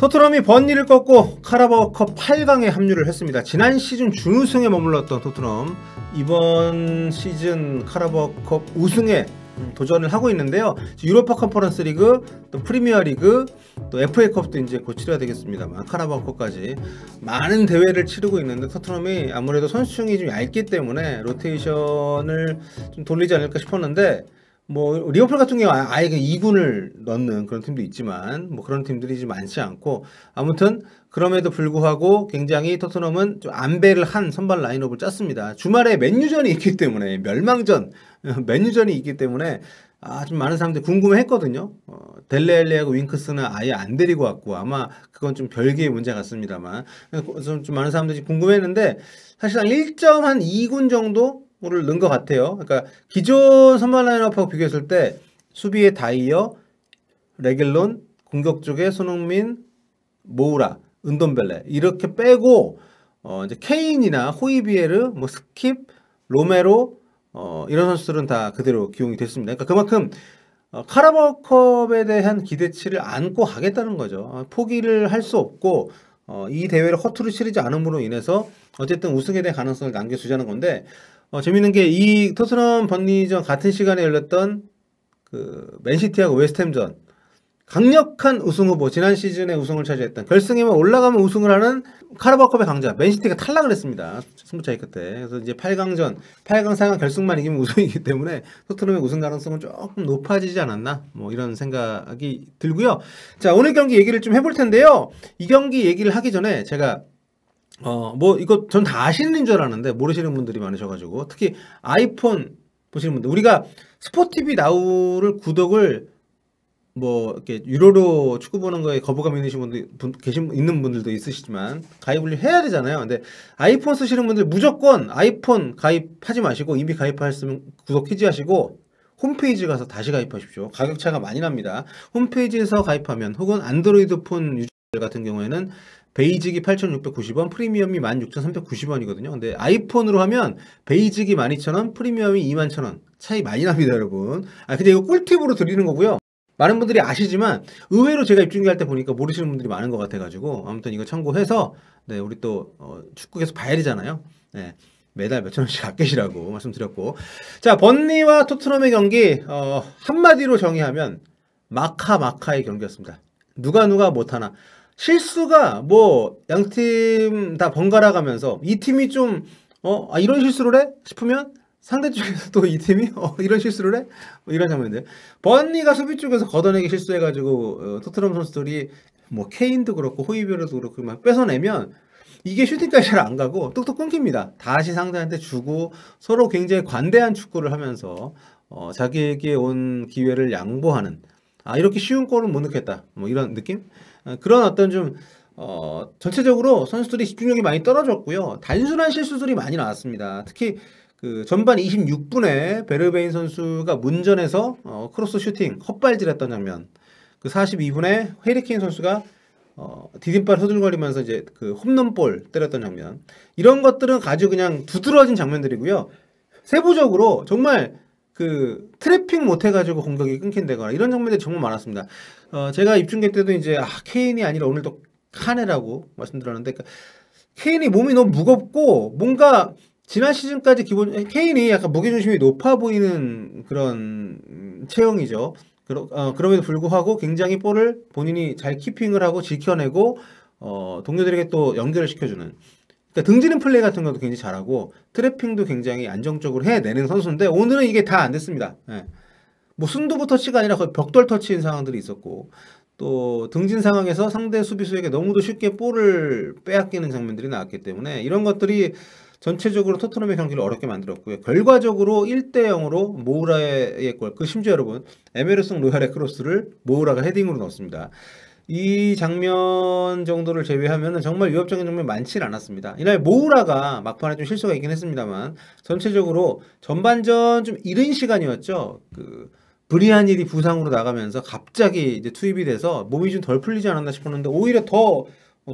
토트넘이 번니를 꺾고 카라바오컵 8강에 합류를 했습니다. 지난 시즌 준우승에 머물렀던 토트넘, 이번 시즌 카라바오컵 우승에 도전을 하고 있는데요. 유로파 컨퍼런스 리그, 또 프리미어 리그, 또 FA컵도 이제 곧 치러야 되겠습니다만 카라바오컵까지 많은 대회를 치르고 있는데, 토트넘이 아무래도 선수층이 좀 얇기 때문에 로테이션을 좀 돌리지 않을까 싶었는데, 뭐 리버풀 같은 경우 아예 2군을 넣는 그런 팀도 있지만 뭐 그런 팀들이 좀 많지 않고, 아무튼 그럼에도 불구하고 굉장히 토트넘은 좀 안배를 한 선발 라인업을 짰습니다. 주말에 맨유전이 있기 때문에, 멸망전 맨유전이 있기 때문에 좀 많은 사람들이 궁금해했거든요. 델레알리하고 윙크스는 아예 안 데리고 왔고, 아마 그건 좀 별개의 문제 같습니다만 좀 많은 사람들이 궁금해했는데, 사실상 1.2군 정도 를 넣은 것 같아요. 그러니까 기존 선발 라인업하고 비교했을 때 수비에 다이어, 레길론, 공격 쪽에 손흥민, 모우라, 은돈벨레 이렇게 빼고 이제 케인이나 호이비에르, 뭐 스킵, 로메로 이런 선수들은 다 그대로 기용이 됐습니다. 그러니까 그만큼 카라바오컵에 대한 기대치를 안고 가겠다는 거죠. 포기를 할 수 없고 이 대회를 허투루 치르지 않음으로 인해서 어쨌든 우승에 대한 가능성을 남겨주자는 건데, 재밌는 게 이 토트넘 번니전 같은 시간에 열렸던 그 맨시티하고 웨스트햄전, 강력한 우승 후보, 지난 시즌에 우승을 차지했던, 결승에만 올라가면 우승을 하는 카라바오컵의 강자 맨시티가 탈락을 했습니다. 승부차이 끝에. 그래서 이제 8강전, 8강, 4강 결승만 이기면 우승이기 때문에 토트넘의 우승 가능성은 조금 높아지지 않았나, 뭐 이런 생각이 들고요. 자, 오늘 경기 얘기를 좀 해볼 텐데요. 이 경기 얘기를 하기 전에 제가 뭐 이거 전 다 아시는 줄 알았는데 모르시는 분들이 많으셔가지고, 특히 아이폰 보시는 분들, 우리가 스포티비 나우를 구독을 뭐 이렇게 유료로 축구 보는 거에 거부감 있으신 분들 있는 분들도 있으시지만 가입을 해야 되잖아요. 근데 아이폰 쓰시는 분들 무조건 아이폰 가입하지 마시고, 이미 가입하셨으면 구독 해지하시고 홈페이지 가서 다시 가입하십시오. 가격 차가 많이 납니다. 홈페이지에서 가입하면, 혹은 안드로이드 폰 유저들 같은 경우에는 베이직이 8,690원, 프리미엄이 16,390원이거든요. 근데 아이폰으로 하면 베이직이 12,000원, 프리미엄이 21,000원. 차이 많이 납니다, 여러분. 근데 이거 꿀팁으로 드리는 거고요. 많은 분들이 아시지만 의외로 제가 입중계할 때 보니까 모르시는 분들이 많은 것 같아가지고, 아무튼 이거 참고해서, 네, 우리 또 축구 계속 봐야 되잖아요. 네, 매달 몇천 원씩 아끼시라고 말씀드렸고, 자, 번니와 토트넘의 경기 한마디로 정의하면 마카의 경기였습니다. 누가 못하나. 실수가 뭐 양팀 다 번갈아 가면서, 이 팀이 좀 이런 실수를 해? 싶으면 상대 쪽에서 또 이 팀이 이런 실수를 해? 뭐 이런 장면인데, 번니가 수비 쪽에서 걷어내기 실수해가지고 토트넘 선수들이 뭐 케인도 그렇고 호이비에르도 그렇고 막 뺏어내면 이게 슈팅까지 잘 안 가고 뚝뚝 끊깁니다. 다시 상대한테 주고 서로 굉장히 관대한 축구를 하면서 자기에게 온 기회를 양보하는, 이렇게 쉬운 골은 못 넣겠다, 뭐 이런 느낌? 그런 어떤 좀 전체적으로 선수들이 집중력이 많이 떨어졌고요. 단순한 실수들이 많이 나왔습니다. 특히 그 전반 26분에 베르베인 선수가 문전에서 크로스 슈팅 헛발질했던 장면, 그 42분에 해리케인 선수가 디딤발 후들거리면서 이제 그 홈런볼 때렸던 장면, 이런 것들은 아주 그냥 두드러진 장면들이고요. 세부적으로 정말 그 트래핑 못 해가지고 공격이 끊긴다거나 이런 장면들이 정말 많았습니다. 제가 입중계 때도 이제 케인이 아니라 오늘 또 카네라고 말씀드렸는데, 케인이 몸이 너무 무겁고 뭔가 지난 시즌까지 기본 케인이 약간 무게중심이 높아 보이는 그런 체형이죠. 그럼에도 불구하고 굉장히 볼을 본인이 잘 키핑을 하고 지켜내고 동료들에게 또 연결을 시켜주는, 그러니까 등지는 플레이 같은 것도 굉장히 잘하고 트래핑도 굉장히 안정적으로 해내는 선수인데, 오늘은 이게 다 안 됐습니다. 예. 뭐 순두부 터치가 아니라 거의 벽돌 터치인 상황들이 있었고, 또 등진 상황에서 상대 수비수에게 너무도 쉽게 볼을 빼앗기는 장면들이 나왔기 때문에, 이런 것들이 전체적으로 토트넘의 경기를 어렵게 만들었고요. 결과적으로 1대0으로 모우라의 골, 심지어 여러분 에메르송 로얄의 크로스를 모우라가 헤딩으로 넣었습니다. 이 장면 정도를 제외하면 정말 위협적인 장면이 많지는 않았습니다. 이날 모우라가 막판에 좀 실수가 있긴 했습니다만, 전체적으로 전반전 좀 이른 시간이었죠. 그 브리아닐이 부상으로 나가면서 갑자기 이제 투입이 돼서 몸이 좀 덜 풀리지 않았나 싶었는데, 오히려 더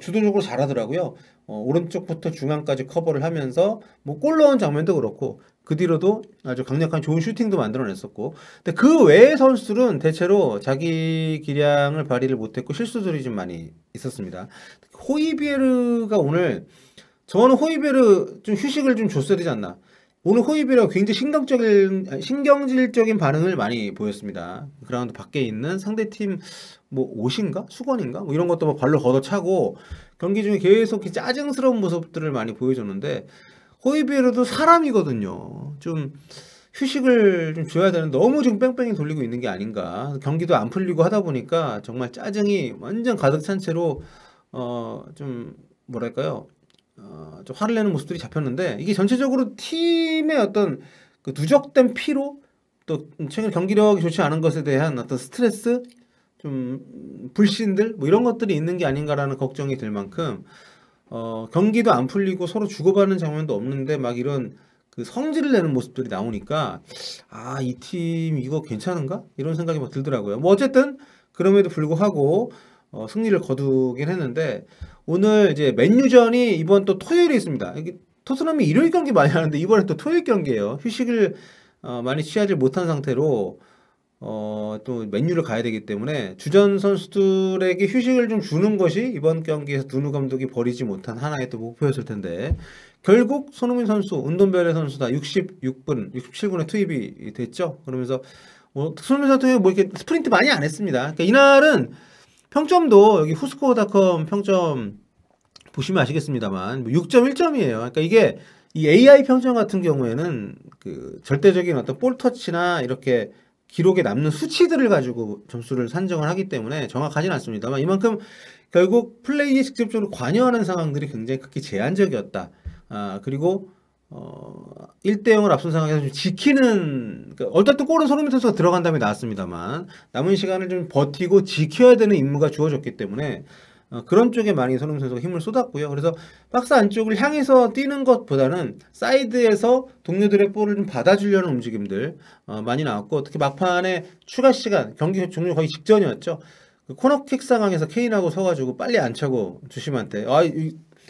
주도적으로 잘하더라고요. 오른쪽부터 중앙까지 커버를 하면서 뭐 골 넣은 장면도 그렇고, 그 뒤로도 아주 강력한 좋은 슈팅도 만들어냈었고, 근데 그 외의 선수들은 대체로 자기 기량을 발휘를 못했고 실수들이 좀 많이 있었습니다. 호이비에르가 오늘, 저는 호이비에르 좀 휴식을 좀 줬어야 되지 않나. 오늘 호이비에르가 굉장히 신경질적인 반응을 많이 보였습니다. 그라운드 밖에 있는 상대팀 뭐 옷인가 수건인가 뭐 이런 것도 막 발로 걷어차고 경기 중에 계속 짜증스러운 모습들을 많이 보여줬는데, 호이비에르도 사람이거든요. 좀 휴식을 좀 줘야 되는데 너무 지금 뺑뺑이 돌리고 있는 게 아닌가. 경기도 안 풀리고 하다 보니까 정말 짜증이 완전 가득 찬 채로 좀 뭐랄까요, 좀 화를 내는 모습들이 잡혔는데, 이게 전체적으로 팀의 어떤 그 누적된 피로, 또 최근 경기력이 좋지 않은 것에 대한 어떤 스트레스, 좀 불신들 뭐 이런 것들이 있는 게 아닌가라는 걱정이 들 만큼 경기도 안 풀리고 서로 주고받는 장면도 없는데 막 이런 그 성질을 내는 모습들이 나오니까, 아, 이 팀 이거 괜찮은가? 이런 생각이 막 들더라고요. 뭐 어쨌든 그럼에도 불구하고 승리를 거두긴 했는데, 오늘 이제 맨유전이 이번 또 토요일에 있습니다. 이게 토트넘이 일요일 경기 많이 하는데 이번에 또 토요일 경기예요. 휴식을 많이 취하지 못한 상태로 또 맨유를 가야 되기 때문에 주전 선수들에게 휴식을 좀 주는 것이 이번 경기에서 누누 감독이 버리지 못한 하나의 또 목표였을 텐데, 결국 손흥민 선수, 운동별의 선수 다 66분, 67분에 투입이 됐죠. 그러면서 손흥민 선수 뭐 이렇게 스프린트 많이 안 했습니다. 그러니까 이날은 평점도 여기 후스코어닷컴 평점 보시면 아시겠습니다만 6.1점이에요. 그러니까 이게 이 AI 평점 같은 경우에는 그 절대적인 어떤 볼 터치나 이렇게 기록에 남는 수치들을 가지고 점수를 산정을 하기 때문에 정확하진 않습니다만, 이만큼 결국 플레이에 직접적으로 관여하는 상황들이 굉장히 크게 제한적이었다. 그리고 1대0을 앞선 상황에서 좀 지키는, 그러니까 어쨌든 골은 손흥민 선수가 들어간 다음에 나왔습니다만 남은 시간을 좀 버티고 지켜야 되는 임무가 주어졌기 때문에 그런 쪽에 많이 손흥민 선수가 힘을 쏟았고요. 그래서 박스 안쪽을 향해서 뛰는 것보다는 사이드에서 동료들의 볼을 좀 받아주려는 움직임들 많이 나왔고, 특히 막판에 추가 시간, 경기 종료 거의 직전이었죠. 그 코너킥 상황에서 케인하고 서가지고 빨리 안 차고 주심한테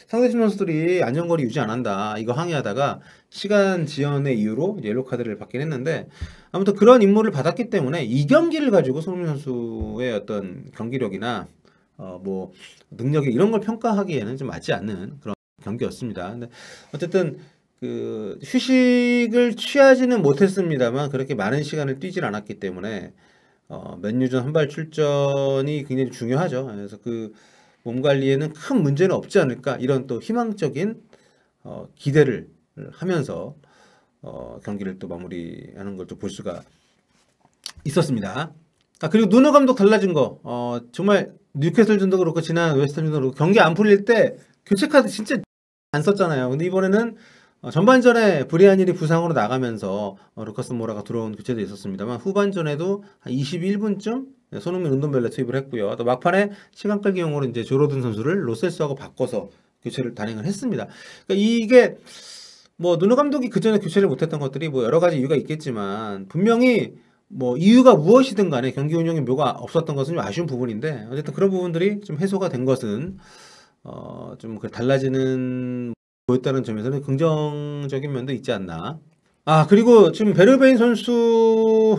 상대팀 선수들이 안전거리 유지 안 한다 이거 항의하다가 시간 지연의 이유로 옐로 카드를 받긴 했는데, 아무튼 그런 임무를 받았기 때문에 이 경기를 가지고 손흥민 선수의 어떤 경기력이나 뭐 능력이 이런 걸 평가하기에는 좀 맞지 않는 그런 경기였습니다. 근데 어쨌든 그 휴식을 취하지는 못했습니다만 그렇게 많은 시간을 뛰질 않았기 때문에 맨유전 선발 출전이 굉장히 중요하죠. 그래서 그 몸 관리에는 큰 문제는 없지 않을까, 이런 또 희망적인 기대를 하면서 경기를 또 마무리하는 걸 또 볼 수가 있었습니다. 그리고 누누 감독 달라진 거, 정말 뉴캐슬전도 그렇고 지난 웨스트햄전도 그렇고 경기 안 풀릴 때 교체 카드 진짜 안 썼잖아요. 근데 이번에는 전반전에 브리안힐이 부상으로 나가면서 루카스 모라가 들어온 교체도 있었습니다만, 후반전에도 한 21분쯤 손흥민 운동별에 투입을 했고요. 또 막판에 시간 끌기용으로 이제 조르든 선수를 로셀스하고 바꿔서 교체를 단행을 했습니다. 그러니까 이게 뭐 누누 감독이 그 전에 교체를 못했던 것들이 뭐 여러 가지 이유가 있겠지만, 분명히 뭐 이유가 무엇이든 간에 경기 운영에 묘가 없었던 것은 좀 아쉬운 부분인데, 어쨌든 그런 부분들이 좀 해소가 된 것은 좀 달라지는 보였다는 점에서는 긍정적인 면도 있지 않나. 그리고 지금 베르베인 선수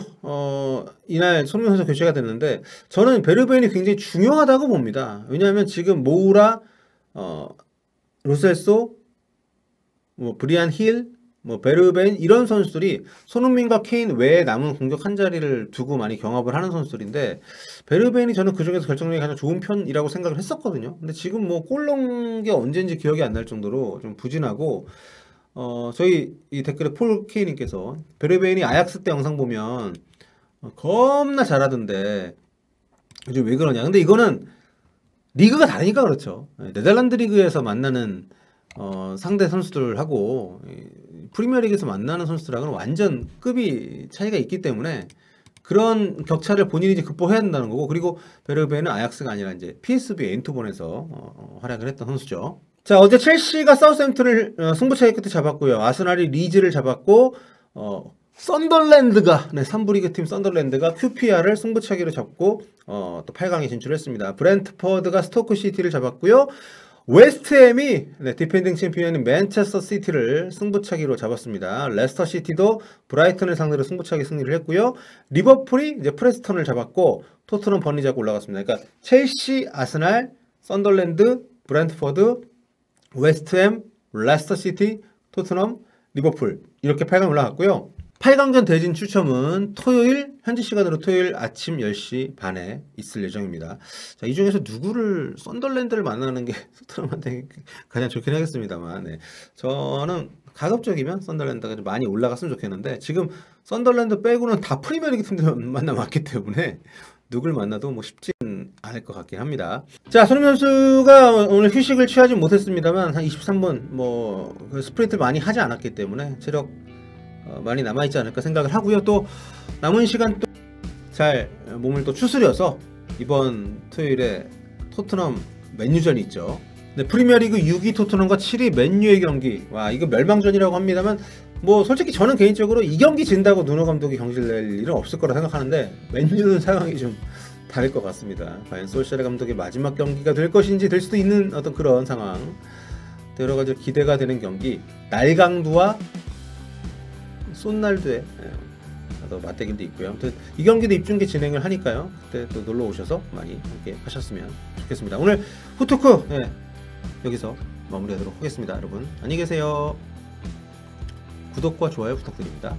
이날 손흥민 선수 교체가 됐는데, 저는 베르베인이 굉장히 중요하다고 봅니다. 왜냐하면 지금 모우라, 로셀소, 뭐 브리안 힐, 뭐 베르베인 이런 선수들이 손흥민과 케인 외에 남은 공격 한 자리를 두고 많이 경합을 하는 선수들인데, 베르베인이 저는 그 중에서 결정력이 가장 좋은 편이라고 생각을 했었거든요. 근데 지금 뭐 골 넣은 게 언제인지 기억이 안 날 정도로 좀 부진하고, 저희 이 댓글에 폴 케이님께서 베르베인이 아약스 때 영상 보면 겁나 잘하던데 요즘 왜 그러냐. 근데 이거는 리그가 다르니까 그렇죠. 네덜란드 리그에서 만나는 상대 선수들하고 프리미어리그에서 만나는 선수들하고는 완전 급이 차이가 있기 때문에 그런 격차를 본인이 이제 극복해야 된다는 거고, 그리고 베르베는 아약스가 아니라 이제 PSV 에인토본에서 활약을 했던 선수죠. 자, 어제 첼시가 사우스햄튼을 승부차기 끝에 잡았고요. 아스날이 리즈를 잡았고, 썬더랜드가 3부 리그 팀 썬더랜드가 QPR을 승부차기로 잡고 또 8강에 진출했습니다. 브렌트퍼드가 스토크 시티를 잡았고요. 웨스트햄이 디펜딩 챔피언인 맨체스터 시티를 승부차기로 잡았습니다. 레스터 시티도 브라이턴을 상대로 승부차기 승리를 했고요. 리버풀이 이제 프레스턴을 잡았고 토트넘 버니 잡고 올라갔습니다. 그러니까 첼시, 아스날, 썬더랜드, 브랜트포드, 웨스트햄, 레스터 시티, 토트넘, 리버풀 이렇게 8강 올라갔고요. 8강전 대진 추첨은 토요일 현지 시간으로 토요일 아침 10시 반에 있을 예정입니다. 자, 이 중에서 누구를 썬더랜드를 만나는 게 토트넘한테 가장 좋긴 하겠습니다만, 네. 저는 가급적이면 썬더랜드가 좀 많이 올라갔으면 좋겠는데 지금 썬더랜드 빼고는 다 프리미어리그 팀들 만나왔기 때문에 누굴 만나도 뭐 쉽지는 않을 것 같긴 합니다. 자, 손흥민 선수가 오늘 휴식을 취하지 못했습니다만 한 23분 뭐 스프린트를 많이 하지 않았기 때문에 체력 많이 남아있지 않을까 생각을 하고요. 또 남은 시간 또 잘 몸을 또 추스려서 이번 토요일에 토트넘 맨유전이 있죠. 네, 프리미어리그 6위 토트넘과 7위 맨유의 경기. 와, 이거 멸망전이라고 합니다만 뭐 솔직히 저는 개인적으로 이 경기 진다고 누노 감독이 경기를 낼 일은 없을 거라 생각하는데 맨유는 상황이 좀 다를 것 같습니다. 과연 솔샤르 감독의 마지막 경기가 될 것인지 될 수도 있는 어떤 그런 상황. 여러 가지 기대가 되는 경기. 날강두와 쏜날두의 맞대결도 있고요. 아무튼 이 경기도 입중계 진행을 하니까요. 그때 또 놀러 오셔서 많이 함께 하셨으면 좋겠습니다. 오늘 후토크 여기서 마무리하도록 하겠습니다. 여러분 안녕히 계세요. 구독과 좋아요 부탁드립니다.